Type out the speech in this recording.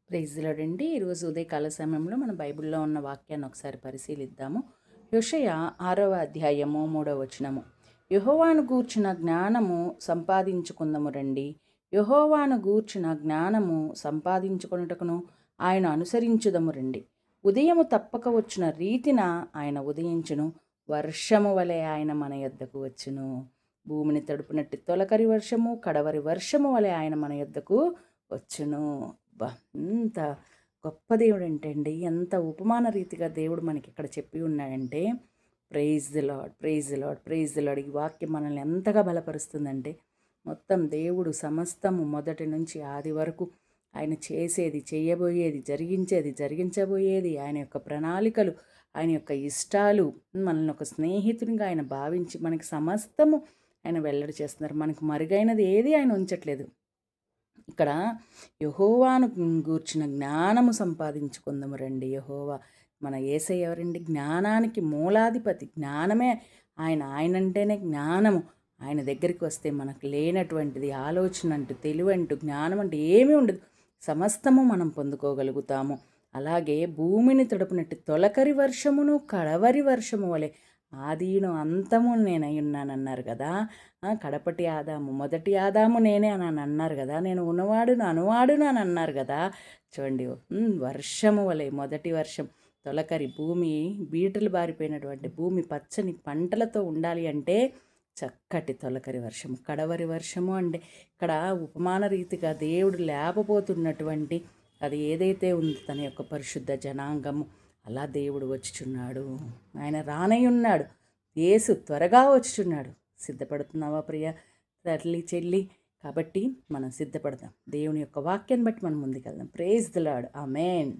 Praise the lord అండి. ఈరోజు ఉదయకాల సమయంలో మన బైబిల్‌లో ఉన్న వాక్యాన్ని ఒకసారి పరిశీలిద్దాము. యెషయా 6వ అధ్యాయము 3వ వచనము. యెహోవాను గూర్చిన జ్ఞానము సంపాదించుకుందము రండి. యెహోవాను గూర్చిన జ్ఞానము సంపాదించుకొనుటకును ఆయన అనుసరించుదము రండి. ఉదయము తప్పక వచ్చిన రీతిన ఆయన ఉదయించును. వర్షము వలె ఆయన మన యొద్దకు వచ్చును. భూమిని తడుపునట్టి తొలకరి వర్షము, కడవరి వర్షము వలె ఆయన మన యొద్దకు వచ్చును. అబ్బా! ఎంత గొప్ప దేవుడు అంటే అండి, ఎంత ఉపమాన రీతిగా దేవుడు మనకి ఇక్కడ చెప్పి ఉన్నాడంటే, praise the lord, praise the lord, praise the lord. ఈ వాక్యం మనల్ని ఎంతగా బలపరుస్తుందంటే, మొత్తం దేవుడు సమస్తము మొదటి నుంచి ఆది వరకు ఆయన చేసేది, చేయబోయేది, జరిగించేది, జరిగించబోయేది, ఆయన యొక్క ప్రణాళికలు, ఆయన యొక్క ఇష్టాలు, మనల్ని ఒక స్నేహితునిగా ఆయన భావించి మనకి సమస్తము ఆయన వెల్లడి చేస్తున్నారు. మనకు మరుగైనది ఏది ఆయన ఉంచట్లేదు. ఇక్కడ యెహోవాను గూర్చిన జ్ఞానము సంపాదించుకుందాము రండి. యెహోవా మన యేసయ్య ఎవరండి? జ్ఞానానికి మూలాధిపతి. జ్ఞానమే ఆయనంటేనే జ్ఞానము. ఆయన దగ్గరికి వస్తే మనకు లేనటువంటిది ఆలోచన అంటూ, తెలివంటూ, జ్ఞానం అంటే ఏమీ ఉండదు. సమస్తము మనం పొందుకోగలుగుతాము. అలాగే భూమిని తడుపునట్టు తొలకరి వర్షమును కడవరి వర్షము వలె ఆదియును అంతము నేనై ఉన్నానన్నారు కదా. కడపటి ఆదాము మొదటి ఆదాము నేనే అని అన్నారు కదా. నేను ఉన్నవాడును అనువాడును అని అన్నారు కదా. చూడండి, వర్షము వలె మొదటి వర్షం, తొలకరి భూమి బీటలు బారిపోయినటువంటి భూమి పచ్చని పంటలతో ఉండాలి అంటే చక్కటి తొలకరి వర్షము, కడవరి వర్షము అంటే ఇక్కడ ఉపమాన రీతిగా దేవుడు లేపబోతున్నటువంటి అది ఏదైతే ఉందో తన యొక్క పరిశుద్ధ జనాంగము, అలా దేవుడు వచ్చుచున్నాడు. ఆయన రానయ్యున్నాడు. యేసు త్వరగా వచ్చుచున్నాడు. సిద్ధపడుతున్నావా ప్రియ తల్లి చెల్లి? కాబట్టి మనం సిద్ధపడదాం. దేవుని యొక్క వాక్యాన్ని బట్టి మనం ముందుకెళ్దాం. Praise the Lord. ఆమేన్.